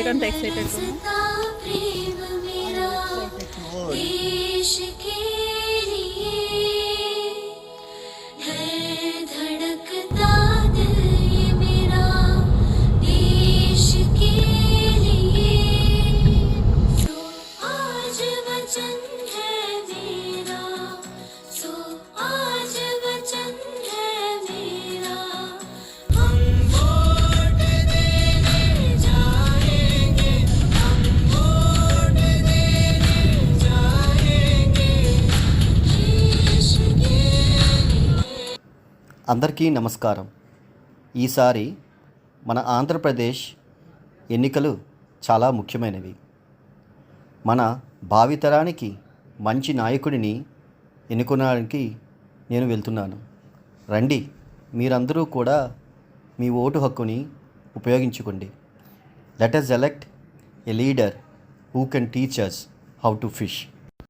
ఎందుకంత ఎక్సైటెడ్ అందరికీ నమస్కారం. ఈసారి మన ఆంధ్రప్రదేశ్ ఎన్నికలు చాలా ముఖ్యమైనవి. మన భావితరానికి మంచి నాయకుడిని ఎన్నుకోవడానికి నేను వెళ్తున్నాను. రండి, మీరందరూ కూడా మీ ఓటు హక్కుని ఉపయోగించుకోండి. Let us elect a leader who can teach us how to fish.